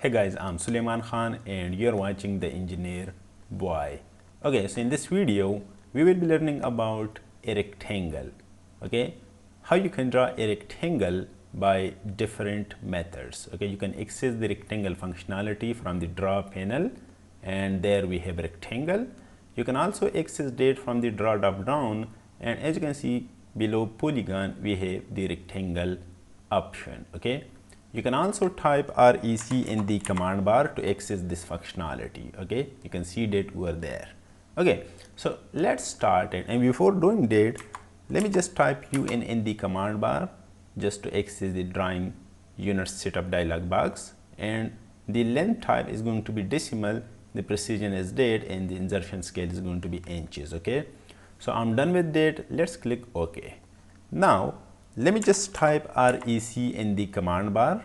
Hey guys, I'm Suleiman Khan and you're watching The Engineer Boy. Okay, so in this video, we will be learning about a rectangle. Okay, how you can draw a rectangle by different methods. Okay, you can access the rectangle functionality from the draw panel, and there we have rectangle. You can also access that from the draw drop down, and as you can see below polygon, we have the rectangle option. Okay. You can also type REC in the command bar to access this functionality. Okay, you can see that over there. Okay, so let's start it, and before doing that, let me just type UN in the command bar just to access the drawing unit setup dialog box, and the length type is going to be decimal, the precision is that, and the insertion scale is going to be inches. Okay, so I'm done with that. Let's click OK. Now let me just type REC in the command bar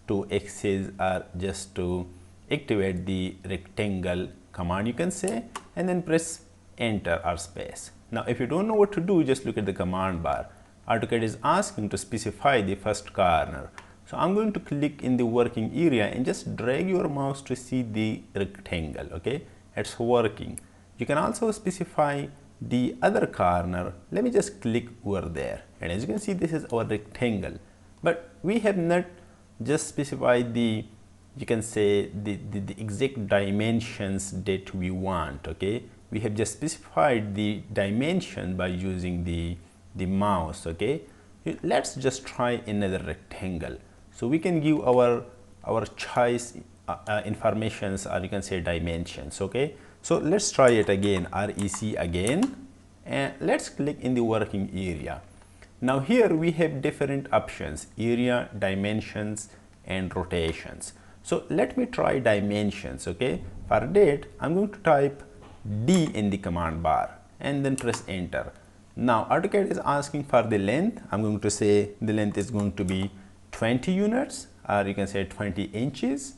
to access or just to activate the rectangle command, you can say, and then press enter or space. Now if you don't know what to do, just look at the command bar. AutoCAD is asking to specify the first corner. So I'm going to click in the working area and just drag your mouse to see the rectangle. Okay, it's working. You can also specify the other corner. Let me just click over there, and as you can see, this is our rectangle, but we have not just specified the, you can say, the exact dimensions that we want. Okay, we have just specified the dimension by using the mouse. Okay, let's just try another rectangle, so we can give our choice informations, or you can say dimensions. Okay, so let's try it again, REC again, and let's click in the working area. Now here we have different options: area, dimensions, and rotations. So let me try dimensions. Okay, for that I'm going to type D in the command bar and then press enter. Now AutoCAD is asking for the length. I'm going to say the length is going to be 20 units, or you can say 20 inches.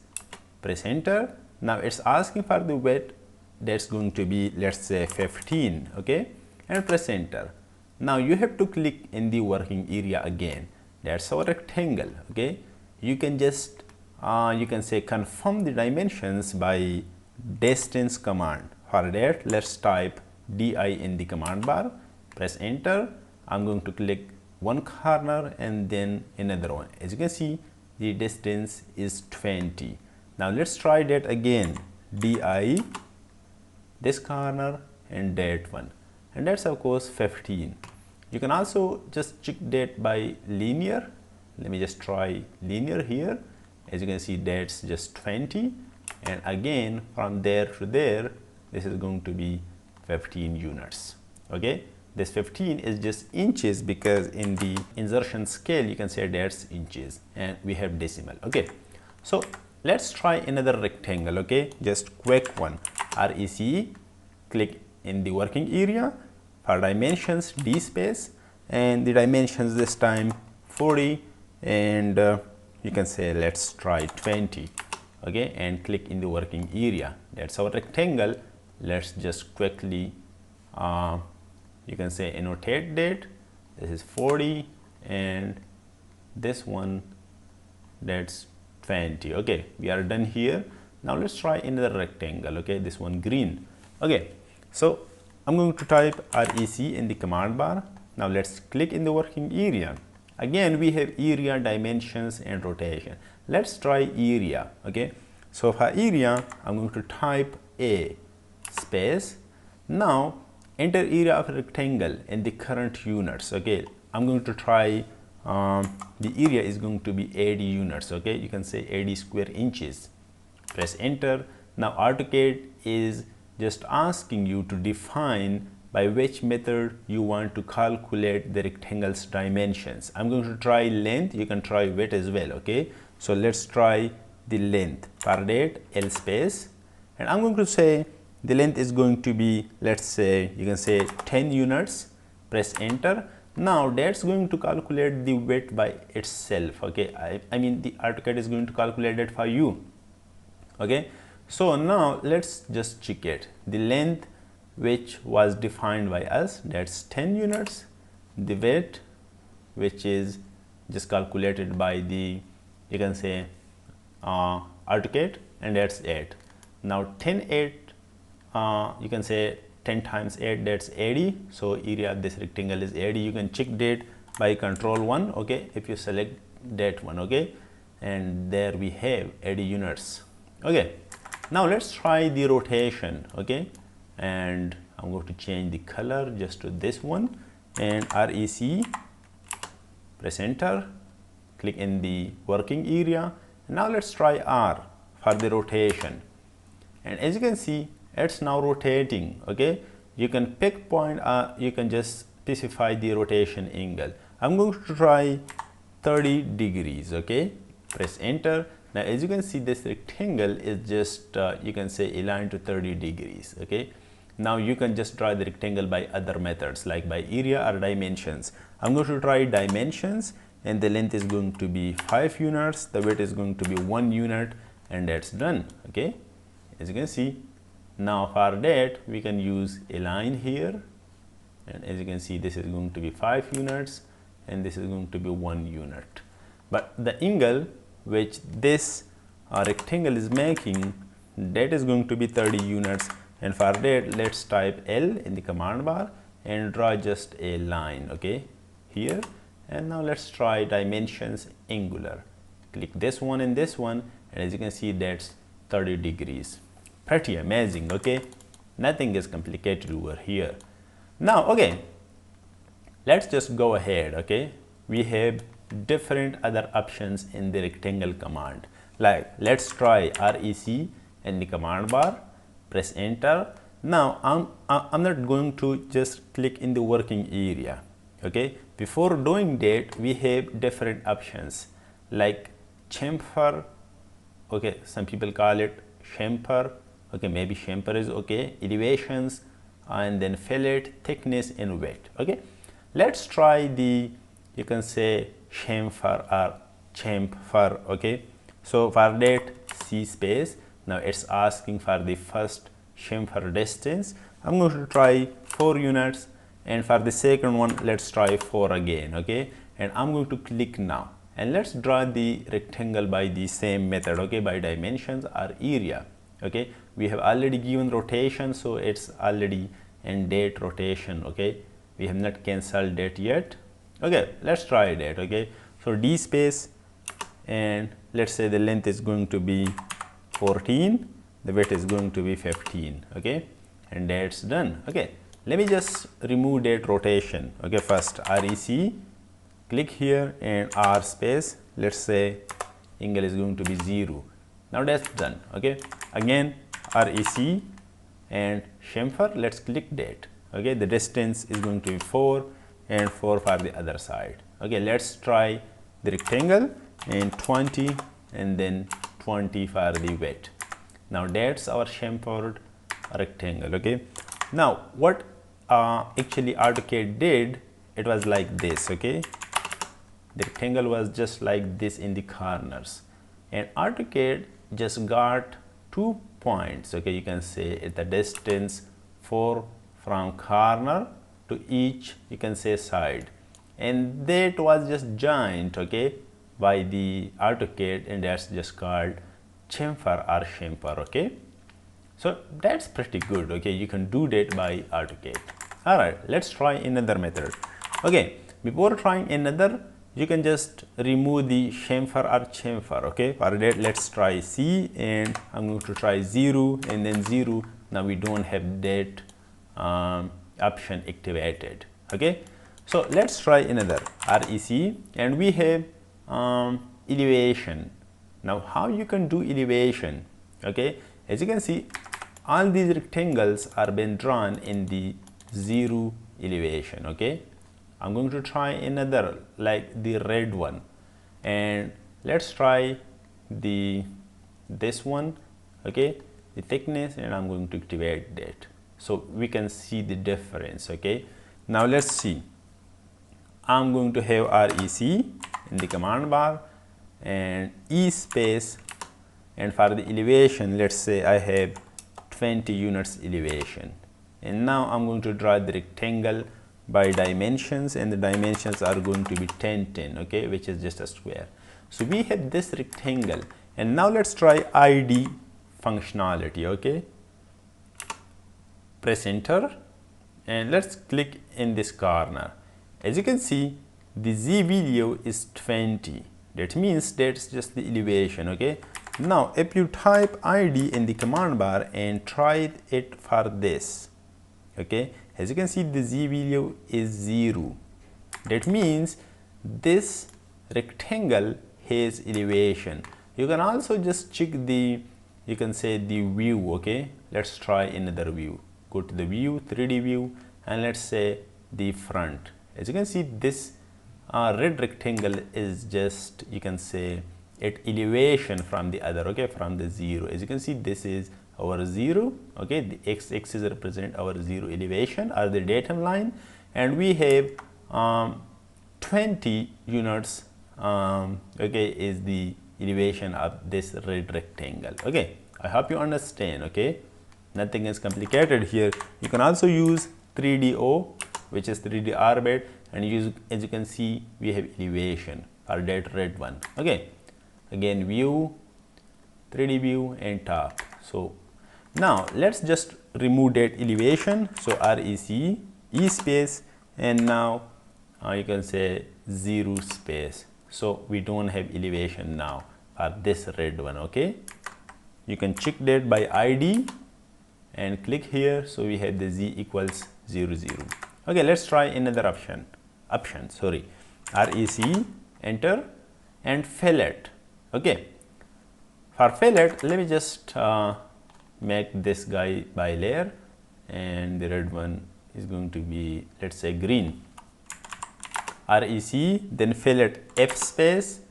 Press enter. Now it's asking for the width, that's going to be, let's say, 15. Okay, and press enter. Now you have to click in the working area again. That's our rectangle. Okay, you can just you can say confirm the dimensions by distance command. For that, let's type DI in the command bar, press enter. I'm going to click one corner and then another one. As you can see, the distance is 20. Now let's try that again, DI, this corner and that one, and that's of course 15. You can also just check that by linear. Let me just try linear here. As you can see, that's just 20, and again from there to there, this is going to be 15 units. Okay, this 15 is just inches, because in the insertion scale you can say that's inches, and we have decimal. Okay, so let's try another rectangle. Okay, just quick one, REC, click in the working area. For dimensions, D space, and the dimensions this time 40, and you can say let's try 20. Okay, and click in the working area. That's our rectangle. Let's just quickly you can say annotate that. This is 40, and this one, that's 20. Okay, we are done here. Now let's try another rectangle. Okay, this one green. Okay, so I'm going to type REC in the command bar. Now let's click in the working area. Again we have area, dimensions, and rotation. Let's try area. Okay, so for area I'm going to type A space. Now enter area of rectangle in the current units. Okay, I'm going to try the area is going to be 80 units. Okay, you can say 80 square inches. Press enter. Now AutoCAD is just asking you to define by which method you want to calculate the rectangle's dimensions. I'm going to try length. You can try width as well. Okay, so let's try the length. For that, L space, and I'm going to say the length is going to be, let's say, you can say 10 units. Press enter. Now that's going to calculate the width by itself. Okay, I mean the AutoCAD is going to calculate that for you. Okay, so now let's just check it. The length which was defined by us, that's 10 units. The width, which is just calculated by the, you can say AutoCAD, and that's 8. Now 10 8, you can say 10 times 8, that's 80. So area of this rectangle is 80. You can check that by control 1, okay, if you select that one, okay, and there we have 80 units. Okay, now let's try the rotation, okay, and I'm going to change the color just to this one, and REC, press enter, click in the working area. Now let's try R for the rotation, and as you can see, it's now rotating, okay. You can pick point, you can just specify the rotation angle. I'm going to try 30 degrees, okay, press enter. Now as you can see, this rectangle is just you can say aligned to 30 degrees, okay. Now you can just draw the rectangle by other methods like by area or dimensions. I'm going to try dimensions, and the length is going to be 5 units, the width is going to be 1 unit, and that's done, okay. As you can see, now for that we can use a line here, and as you can see, this is going to be 5 units and this is going to be 1 unit. But the angle which this rectangle is making, that is going to be 30 units, and for that let's type L in the command bar and draw just a line, okay, here. And now let's try dimensions angular, click this one and this one, and as you can see, that's 30 degrees. Pretty amazing, okay, nothing is complicated over here. Now okay, let's just go ahead, okay. We have different other options in the rectangle command, like let's try REC in the command bar, press enter. Now I'm not going to just click in the working area, okay. Before doing that, we have different options like chamfer, okay, some people call it chamfer, okay, maybe chamfer is okay, elevations, and then fillet, thickness and weight, okay. Let's try the, you can say chamfer or chamfer, okay. So for that, C space. Now it's asking for the first chamfer distance. I'm going to try 4 units, and for the second one let's try 4 again, okay, and I'm going to click now, and let's draw the rectangle by the same method, okay, by dimensions or area, okay. We have already given rotation, so it's already in that rotation, okay. We have not cancelled that yet, okay. Let's try that, okay. So D space, and let's say the length is going to be 14, the width is going to be 15, okay, and that's done, okay. Let me just remove that rotation, okay. First REC, click here, and R space, let's say angle is going to be 0. Now that's done, okay. Again REC and chamfer, let's click that, okay. The distance is going to be 4 and 4 for the other side, okay. Let's try the rectangle, and 20 and then 20 for the width. Now that's our chamfered rectangle, okay. Now what actually AutoCAD did, it was like this, okay. The rectangle was just like this in the corners, and AutoCAD just got 2 points, okay. You can say at the distance 4 from corner to each, you can say, side, and that was just joined, okay, by the AutoCAD, and that's just called chamfer or chamfer, okay. So that's pretty good, okay. You can do that by AutoCAD. All right, let's try another method, okay. Before trying another, you can just remove the chamfer or chamfer, okay. For that, let's try C, and I'm going to try 0 and then 0. Now we don't have that option activated, okay. So let's try another REC, and we have elevation. Now how you can do elevation, okay. As you can see, all these rectangles are being drawn in the 0 elevation, okay. I'm going to try another like the red one, and let's try this one, okay, the thickness, and I'm going to activate that so we can see the difference, okay. Now let's see. I'm going to have REC in the command bar and E space, and for the elevation, let's say I have 20 units elevation, and now I'm going to draw the rectangle by dimensions, and the dimensions are going to be 10 10, okay, which is just a square. So we have this rectangle, And now let's try ID functionality. Okay, press enter and let's click in this corner. As you can see, the Z value is 20. That means that's just the elevation. Okay, now if you type ID in the command bar and try it for this, okay, as you can see the Z value is 0. That means this rectangle has elevation. You can also just check the, you can say the view. Okay, let's try another view. Go to the view, 3D view, and let's say the front. As you can see, this red rectangle is just, you can say, at elevation from the other, okay, from the 0. As you can see, this is our 0. Okay, the x-axis represent our 0 elevation or the datum line, and we have 20 units, okay, is the elevation of this red rectangle. Okay, I hope you understand. Okay, nothing is complicated here. You can also use 3DO, which is 3D orbit, and use, as you can see, we have elevation for that red one. Okay, again view, 3D view, and top. So now let's just remove that elevation. So REC E space, and now you can say 0 space. So we don't have elevation now for this red one. Okay, you can check that by ID and click here. So we have the Z equals 0 0. Okay, let's try another option. Sorry, REC, enter, and fillet. Okay, for fillet, let me just make this guy by layer, and the red one is going to be, let's say, green. REC, then fillet F space.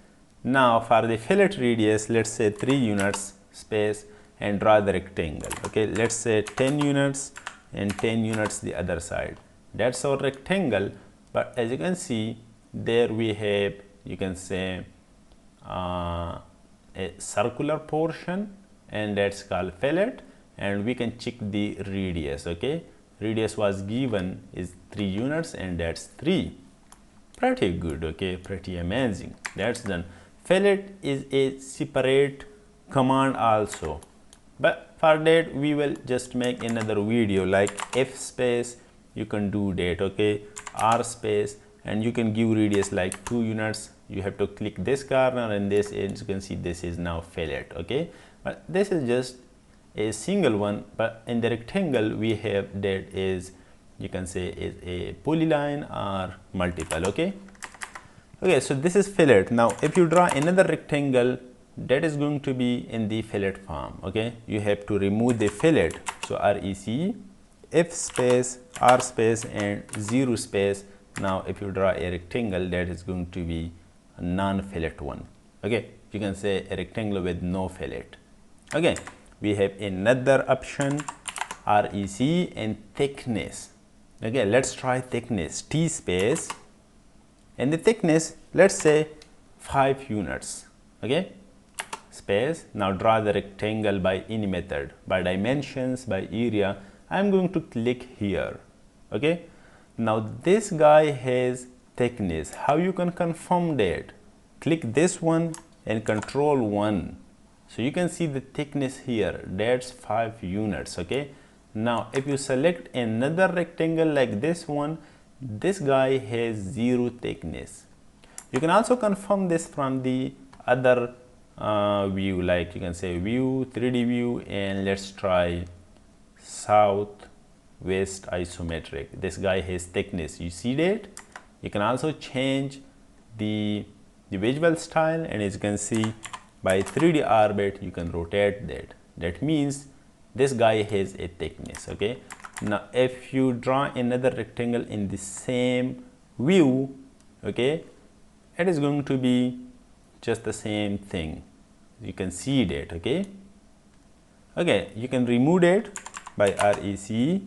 Now for the fillet radius, let's say 3 units space, and draw the rectangle. Okay, let's say 10 units and 10 units the other side. That's our rectangle. But as you can see, there we have, you can say, a circular portion, and that's called fillet, and we can check the radius. Okay, radius was given is 3 units, and that's 3. Pretty good. Okay, pretty amazing. That's done. Fillet is a separate command also, but for that we will just make another video, like F space, you can do that. Okay, R space, and you can give radius like 2 units. You have to click this corner and this, and you can see this is now fillet. Okay, but this is just a single one, but in the rectangle we have that is, you can say, is a polyline or multiple. Okay, okay, so this is fillet. Now if you draw another rectangle, that is going to be in the fillet form. Okay, you have to remove the fillet. So REC F space, R space, and 0 space. Now if you draw a rectangle, that is going to be a non-fillet one. Okay, you can say a rectangle with no fillet. Okay, we have another option, REC and thickness. Okay, let's try thickness, T space, and the thickness, let's say 5 units. Okay, space. Now draw the rectangle by any method, by dimensions, by area. I'm going to click here. Okay, now this guy has thickness. How you can confirm that? Click this one and control 1. So you can see the thickness here, that's 5 units. Okay, now if you select another rectangle like this one, this guy has 0 thickness. You can also confirm this from the other view, like you can say view, 3D view, and let's try south west isometric. This guy has thickness. You see that? You can also change the visual style, and as you can see, by 3D orbit you can rotate that. That means this guy has a thickness. Okay, now if you draw another rectangle in the same view, okay, it is going to be just the same thing. You can see that. Okay, okay, you can remove it by REC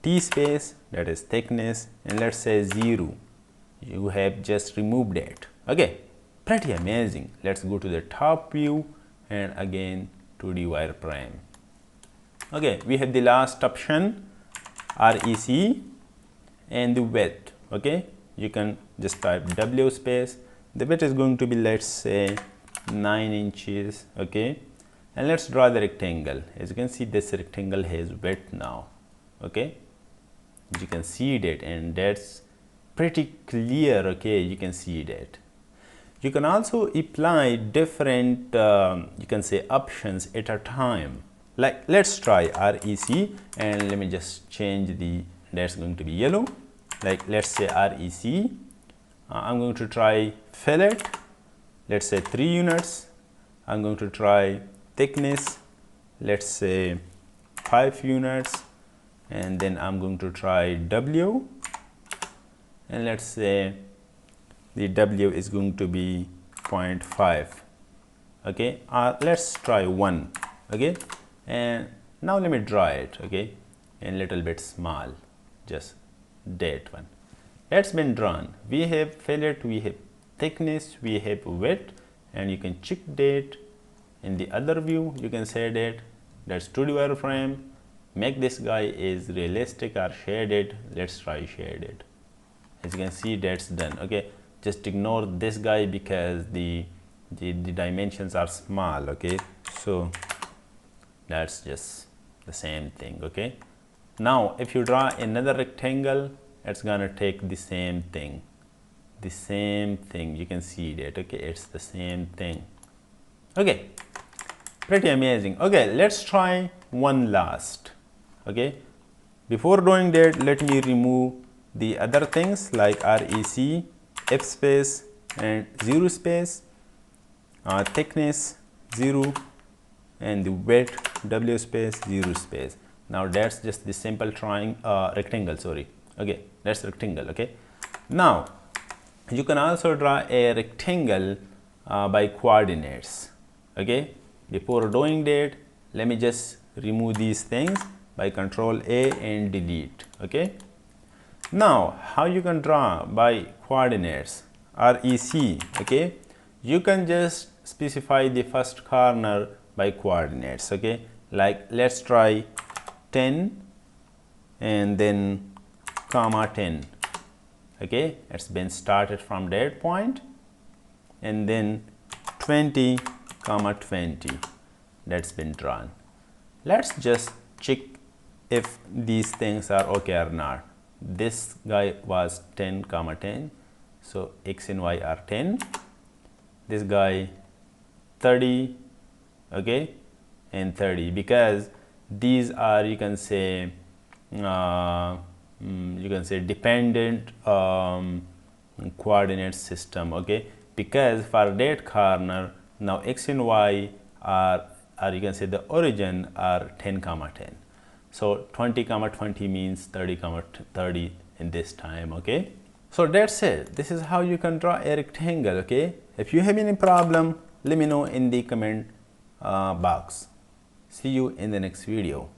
T space, that is thickness, and let's say 0. You have just removed it. Okay, pretty amazing. Let's go to the top view and again 2D wireframe. Okay, we have the last option, REC and the width. Okay, you can just type W space. The width is going to be, let's say, 9 inches. Okay, and let's draw the rectangle. As you can see, this rectangle has width now. Okay, you can see that, and that's pretty clear. Okay, you can see that. You can also apply different you can say options at a time. Like let's try REC, and let me just change the, that's going to be yellow. Like let's say REC, I'm going to try fillet, let's say 3 units. I'm going to try thickness, let's say 5 units, and then I'm going to try W, and let's say the W is going to be 0.5. Okay, let's try 1. Okay, and now let me draw it. Okay, and little bit small, just that one. That's been drawn. We have fillet, we have thickness, we have width, and you can check that in the other view. You can say that that's 2D wireframe. Make this guy is realistic or shaded. Let's try shaded. As you can see, that's done. Okay, just ignore this guy because the dimensions are small. Okay, so that's just the same thing. Okay, now if you draw another rectangle, it's gonna take the same thing, you can see that. Okay, it's the same thing. Okay, pretty amazing. Okay, let's try one last. Okay, before doing that, let me remove the other things like REC, F space and 0 space, thickness 0, and the width W space 0 space. Now that's just the simple rectangle, sorry. Okay, that's rectangle. Okay, now you can also draw a rectangle by coordinates. Okay, before doing that, let me just remove these things by Control A and delete. Okay, now how you can draw by coordinates? REC. Okay, you can just specify the first corner by coordinates. Okay, like let's try 10 and then comma 10. Okay, it's been started from that point, and then 20 comma 20, that's been drawn. Let's just check if these things are okay or not. This guy was 10 comma 10, so x and y are 10. This guy 30, okay, and 30, because these are, you can say dependent coordinate system. Okay, because for that corner, now x and y are you can say the origin are 10 comma 10, so 20 comma 20 means 30 comma 30 in this time. Okay, so that's it. This is how you can draw a rectangle. Okay, if you have any problem, let me know in the comment box. See you in the next video.